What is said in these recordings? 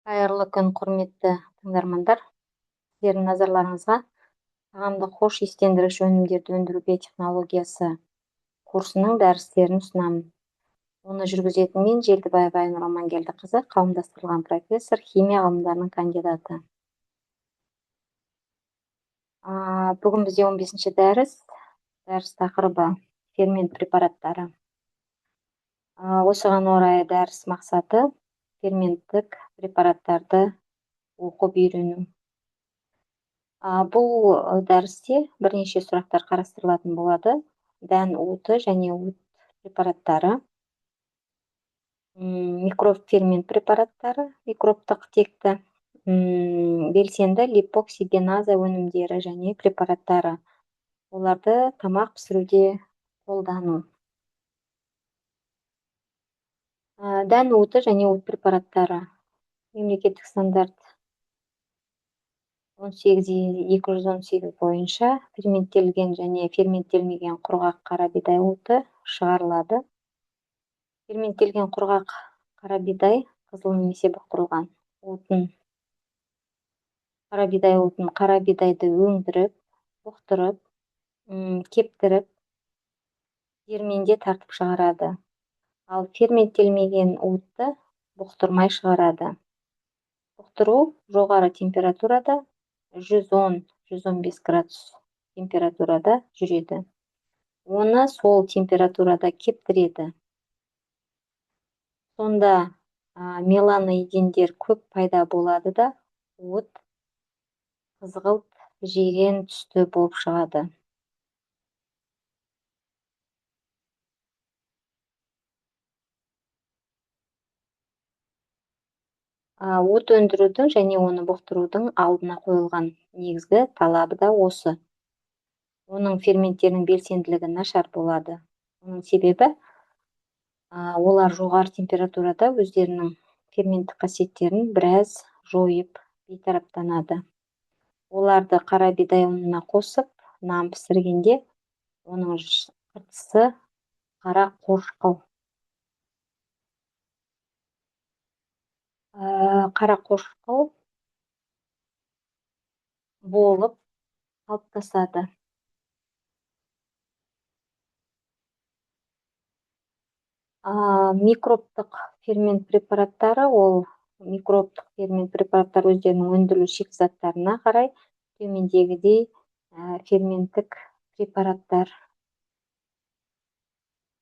Қайырлы күн, құрметті тыңдармандар. Сіздердің назарларыңызға тағамдық хош иістендіргіш өнімдерді өндіру биотехнологиясы курсының дәрістерін ұсынамын. Оны жүргізетін мен Желдібаева Айнұр Амангелдіқызы, қауымдастырылған профессор, химия ғылымдарының кандидаты. Бүгін бізде 15-ші дәріс тақырыбы фермент препараттары. Осыған орай дәріс мақсаты ферменттік препараттарды оқып үйрену. Бұл дәрісте бірнеше сұрақтар қарастырылатын болады. Дән уыты және уыт препараттары, микрофермент препараттары, микробтық текті, белсенді липоксигеназа өнімдері және препараттары. Оларды тамақ пісіруде қолдану. Дән уыты және уыт препараттары. Мемлекеттік стандарт 18.218 бойынша ферменттелген және ферменттелмеген құрғақ қара бидай уыты шығарылады. Ферменттелген құрғақ қара бидай қызыл немесе бұқтырылған уытын, қара бидай уытын қара бидайды өңдіріп, бұқтырып, кептіріп, диірменде тартып шығарады. Ал ферменттелмеген уытты бұқтырмай шығарады. Бұқтыру жоғары температурада 110-115 градус температурада жүреді. Оны сол температурада кептіреді. Сонда меланоидиндер көп пайда болады да, уыт қызғылт жирен түсті болып шығады. Уыт өндірудің және оны бұқтырудың алдына қойылған негізгі талабы да осы. Оның ферменттерінің белсенділігі нашар болады. Оның себебі олар жоғары температурада өздерінің ферменттік қасиеттерін біраз жойып бейтараптанады. Оларды қара бидай ұнына қосып, нан пісіргенде оның қыртысы қара қошқыл. Қара қошқыл болып қалыптасады. Микробтық фермент препараттары, микробтық фермент препараттар өздерінің өндірілу шикізаттарына қарай төмендегідей ферменттік препараттар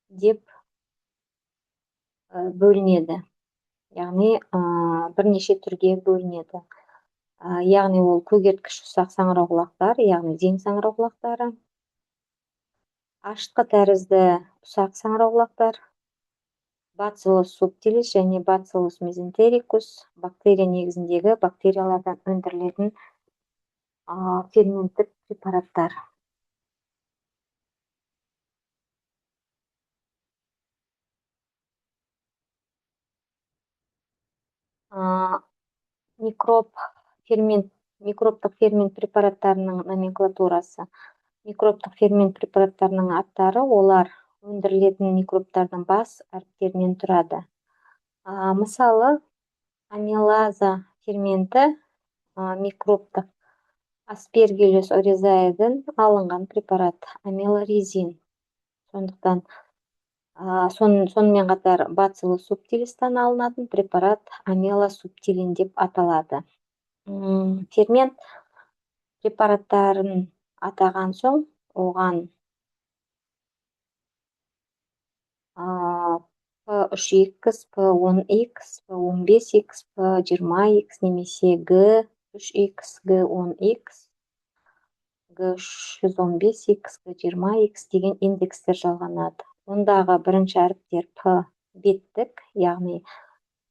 деп бөлінеді. Яғни бірнеше түрге бөлінеді. Яғни ол көгерткіш ұсақ саңырауқұлақтар, яғни зең саңырауқұлақтары, ашытқы тәрізді ұсақ саңырауқұлақтар, бациллус субтилис және бациллус мезентерикус бактерия негізіндегі бактериялардан өндірілетін ферменттік препараттар. Микробтық фермент препараттарының номенклатурасы. Микробтық фермент препараттарының аттары, олар өндірілетін микробтардың бас әріптерінен тұрады. Мысалы, амилаза ферменті микробтық аспергиллюс оризаиден алынған препарат, амилорезин. Сондықтан сонымен қатар бациллус субтилистан алынатын препарат амилосубтилин деп аталады. Фермент препараттарын атаған соң, оған P3X, P10X, P15X, P20X немесе G3X, G10X, G115X, G20X деген индекстер жалғанады. Ондағы бірінші әріптер P беттік, яғни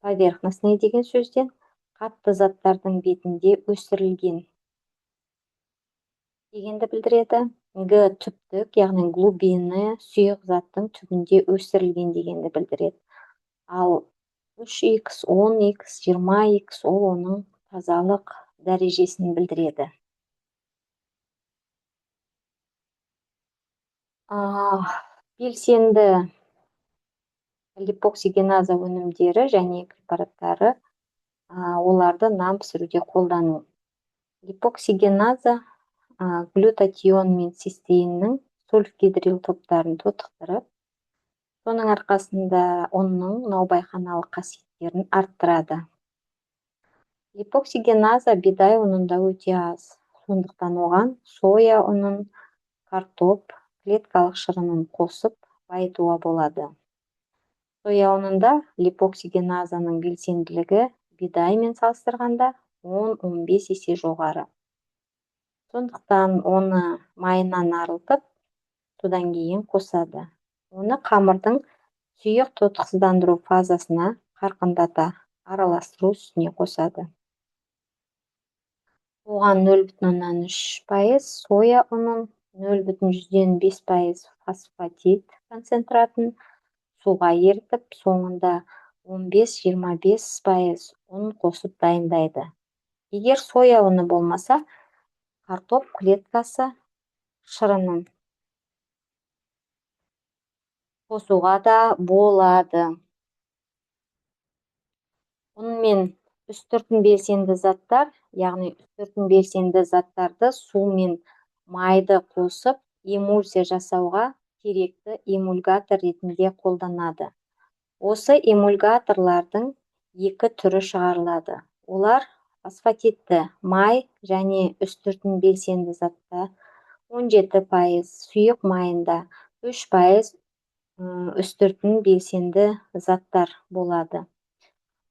поверхностный деген сөзден қатты заттардың бетінде өсірілген дегенді білдіреді. G түптік, яғни глубины, сұйық заттың түбінде өсірілген дегенді білдіреді. Ал 3X, 10X, 20X ол оның тазалық дәрежесін білдіреді. Белсенді липоксигеназа өнімдері және препараттары оларды нан пісіруде қолдану. Липоксигеназа глютатион мен цистеиннің сульфгидрил топтарын тотықтырып, соның арқасында ұнның наубайханалық қасиеттерін арттырады. Липоксигеназа бидай ұнында өте аз, сондықтан оған соя ұнын, картоп, клеткалық шырынын қосып байытуға болады. Соя ұнында липоксигеназаның белсенділігі бидаймен салыстырғанда 10-15 есе жоғары. Сондықтан оны майынан арылтып, содан кейін қосады. Оны қамырдың сұйық тотықсыздандыру фазасына қарқындата араластыру үстіне қосады. Оған 0,3% соя ұнын, 0,5% фосфатид концентратын суға ерітіп, соңында 15-25% ұн қосып дайындайды. Егер соя ұны болмаса, картоп клеткасы шырынын қосуға да болады. Ұн мен үстіртін белсенді заттар, яғни үстіртін белсенді заттарды су мен майды қосып, эмульсия жасауға керекті эмульгатор ретінде қолданады. Осы эмульгаторлардың екі түрі шығарылады. Олар фосфатидті май және үстіртін белсенді затта 17%, сұйық майында 3% үстіртін белсенді заттар болады.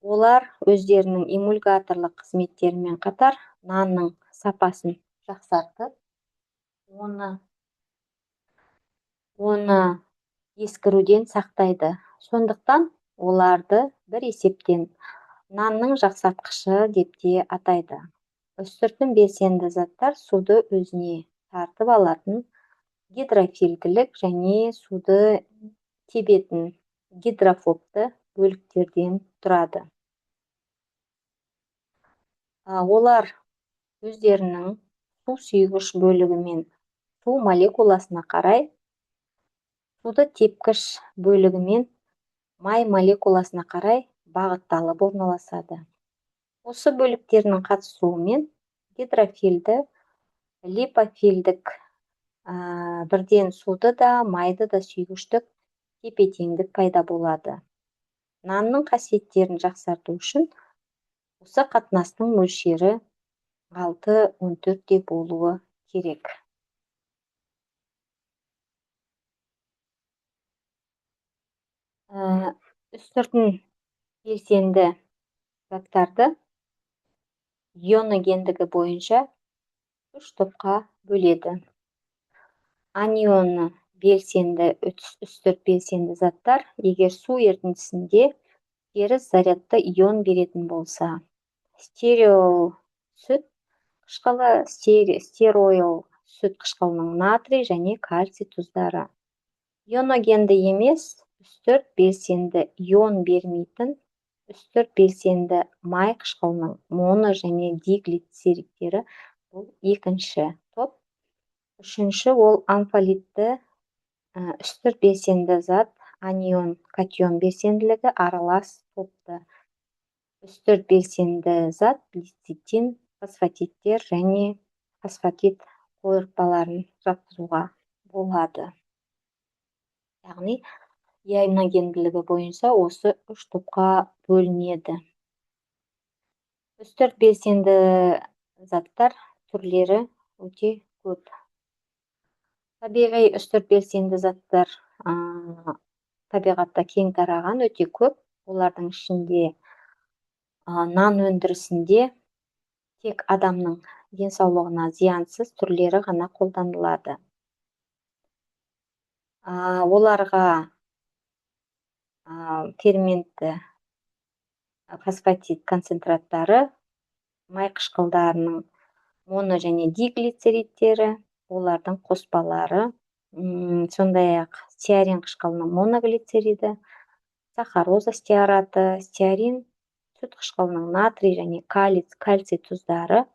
Олар өздерінің эмульгаторлық қызметтерімен қатар нанның сапасын жақсартып, оны ескіруден сақтайды. Сондықтан оларды бір есептен нанның жақсартқышы деп те атайды. Үстіртін белсенді заттар суды өзіне тартып алатын гидрофильділік және суды тебетін гидрофобты бөліктерден тұрады. Олар өздерінің су сүйгіш бөлігімен су молекуласына қарай, суды тепкіш бөлігімен май молекуласына қарай бағытталып орналасады. Осы бөліктерінің қатысуымен гидрофильді, липофильдік бірден суды да, майды да сүйгіштік тепе-теңдік пайда болады. Нанның қасиеттерін жақсарту үшін осы қатынастың мөлшері 6-14 болуы керек. Үстіртін белсенді заттарды ионогендігі бойынша 3 топқа бөледі. Анионы белсенді үстірт белсенді заттар егер су ерітіндісінде теріс зарядты ион беретін болса, стероил сүт қышқылының натрий және кальций тұздары. Ионогенді емес, үстірт белсенді ион бермейтін үстірт белсенді май қышқылының моно және диглицериттері бұл екінші топ. Үшінші ол амфолитті үстірт белсенді зат, анион, катион белсенділігі аралас топты. Үстірт белсенді зат, лецитин, фосфатидтер және фосфатид қойыртпаларын жатқызуға болады. Яғни, ионогенділігі бойынша осы 3 топқа бөлінеді. Үстірт белсенді заттар түрлері өте көп. Табиғи үстірт белсенді заттар табиғатта кең тараған, өте көп. Олардың ішінде нан өндірісінде тек адамның денсаулығына зиянсыз түрлері ғана қолданылады. Оларға ферментті фосфатид концентраттары, май қышқылдарының моно және диглицериттері, олардың қоспалары, сондай-ақ стеарин қышқылының моноглицериді, сахароза стеараты, стеарин сүт қышқылының натрий және кальций тұздары,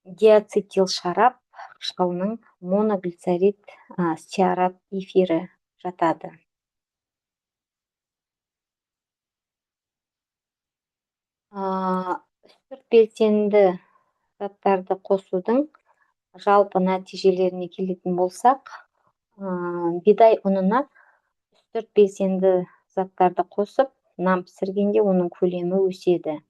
диацетил шарап қышқылының моноглицерид стеарат эфирі жатады. Үстірт белсенді заттарды қосудың жалпы нәтижелеріне келетін болсақ, бидай ұнына үстірт белсенді заттарды қосып, нан пісіргенде оның көлемі өседі.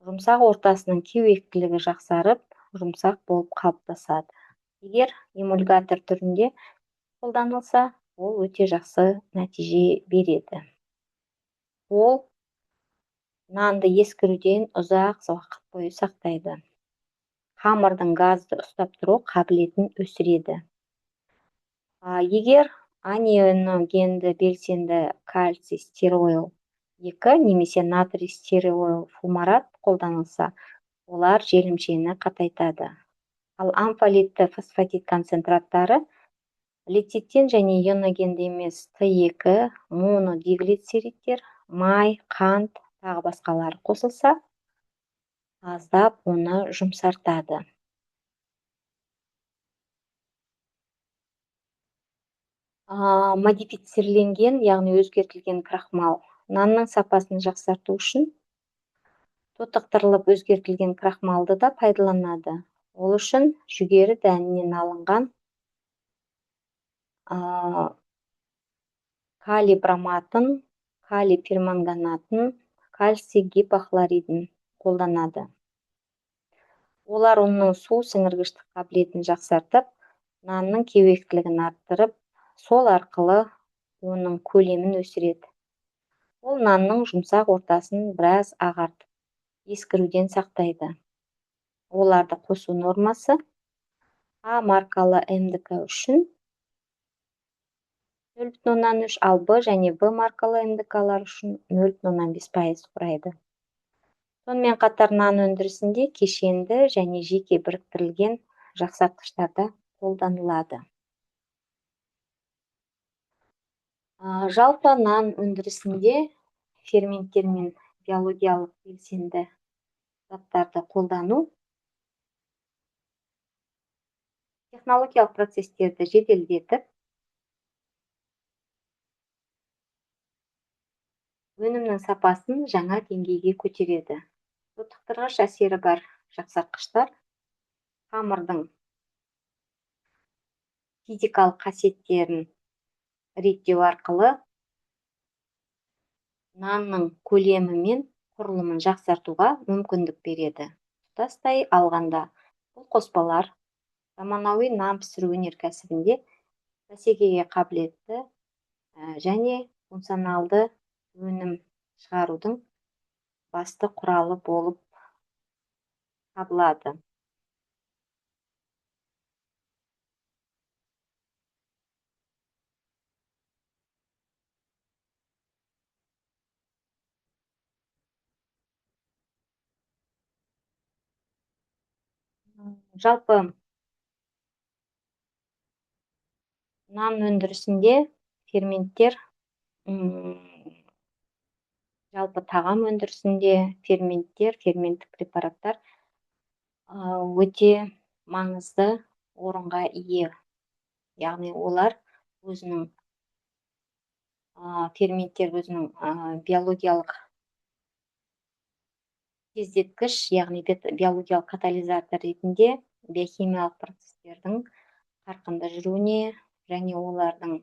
Жұмсақ ортасының кеуектілігі жақсарып, жұмсақ болып қалыптасады. Егер эмульгатор түрінде қолданылса, ол өте жақсы нәтиже береді. Ол нанды ескіруден ұзақ уақыт бойы сақтайды. Қамырдың газды ұстап тұру қабілетін өсіреді. Егер анионогенді белсенді кальций стероил 2 немесе натрий стероил фумарат қолданылса, олар желімшені қатайтады. Ал амфолитті фосфатид концентраттары лецитин және ионогенді емес Т2, монодиглицериттер, май, қант, тағы басқалары қосылса, аздап оны жұмсартады. Модифицирленген, яғни өзгертілген крахмал нанның сапасын жақсарту үшін тотықтырылып өзгертілген крахмалды да пайдаланады. Ол үшін жүгері дәнінен алынған калий броматын, калий перманганатын, кальций гипохлоридін қолданады. Олар оның су сіңіргіштік қабілетін жақсартып, нанның кеуектілігін арттырып, сол арқылы оның көлемін өсіреді. Ол нанның жұмсақ ортасын біраз ағартып, ескіруден сақтайды. Оларды қосу нормасы А маркалы МДК үшін 0,3, ал Б және В маркалы МДКлар үшін 0,5% құрайды. Сонымен қатар нан өндірісінде кешенді және жеке біріктірілген жақсартқыштар да қолданылады. Жалпы нан өндірісінде ферменттер мен биологиялық белсенді заттарды қолдану технологиялық процестерді жеделдетіп, өнімнің сапасын жаңа деңгейге көтереді. Тотықтырғыш әсері бар жақсартқыштар қамырдың физикалық қасиеттерін реттеу арқылы нанның көлемі мен құрылымын жақсартуға мүмкіндік береді. Тұтастай алғанда, бұл қоспалар заманауи нан пісіру өнеркәсібінде бәсекеге қабілетті және функционалды өнім шығарудың басты құралы болып табылады. Жалпы нан өндірісінде ферменттер, жалпы тағам өндірісінде ферменттер, ферменттік препараттар өте маңызды орынға ие. Яғни олар ферменттер өзінің биологиялық тездеткіш, яғни биологиялық катализатор ретінде биохимиялық процестердің қарқынды жүруіне және олардың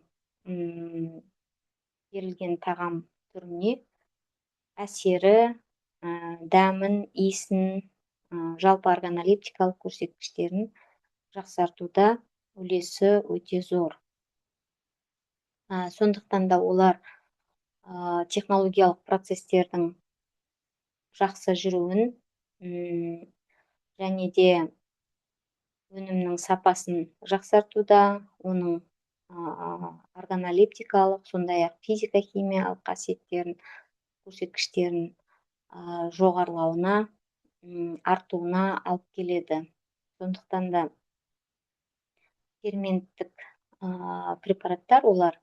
берілген тағам түріне әсері, дәмін, иісін, жалпы органолептикалық көрсеткіштерін жақсартуда үлесі өте зор. Сондықтан да олар технологиялық процестердің жақсы жүруін және де өнімнің сапасын жақсартуда, оның органолептикалық, сондай-ақ физика-химиялық қасиеттерін, көрсеткіштерін жоғарылауына, артуына алып келеді. Сондықтан да ферменттік препараттар олар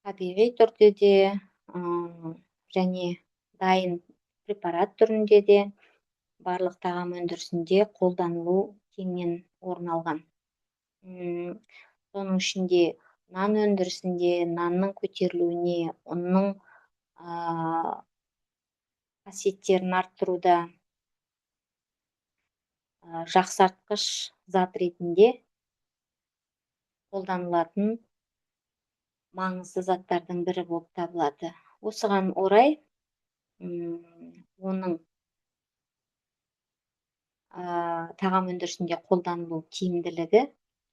табиғи түрде де және дайын препарат түрінде де барлық тағам өндірісінде қолданылу кеңінен орын алған. Соның ішінде нан өндірісінде нанның көтерілуіне, ұнның қасиеттерін арттыруда жақсартқыш зат ретінде қолданылатын маңызды заттардың бірі болып табылады. Осыған орай оның тағам өндірісінде қолданылу тиімділігі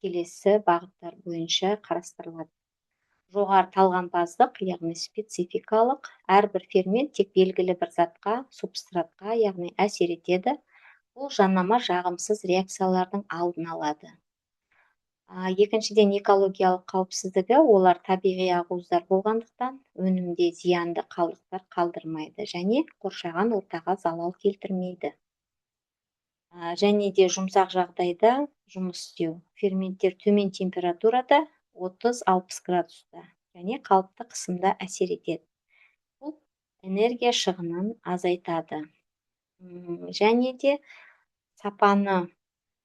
келесі бағыттар бойынша қарастырылады. Жоғары талғампаздық, яғни спецификалық, әрбір фермент тек белгілі бір затқа, субстратқа, яғни әсер етеді. Бұл жанама жағымсыз реакциялардың алдын алады. Екіншіден, экологиялық қауіпсіздігі, олар табиғи ақуыздар болғандықтан өнімде зиянды қалдықтар қалдырмайды және қоршаған ортаға залал келтірмейді. Және де жұмсақ жағдайда жұмыс істеу. Ферменттер төмен температурада 30-60 градуста және қалыпты қысымда әсер етеді. Бұл энергия шығынын азайтады. Және де сапаны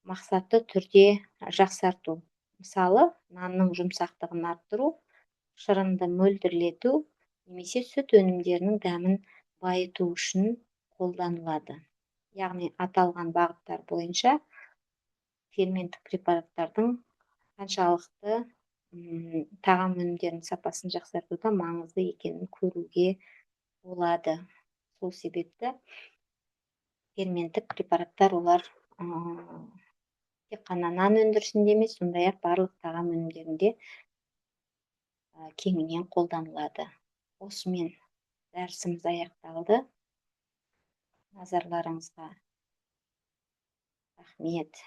мақсатты түрде жақсарту. Мысалы, нанның жұмсақтығын арттыру, шырынды мөлдірлету немесе сүт өнімдерінің дәмін байыту үшін қолданылады. Яғни аталған бағыттар бойынша ферменттік препараттардың қаншалықты тағам өнімдерінің сапасын жақсартуда маңызды екенін көруге болады. Сол себепті ферменттік препараттар олар тек қана нан өндірісінде емес, сондай-ақ барлық тағам өнімдерінде кеңінен қолданылады. Осымен дәрісіміз аяқталды. Назарларыңызға рахмет.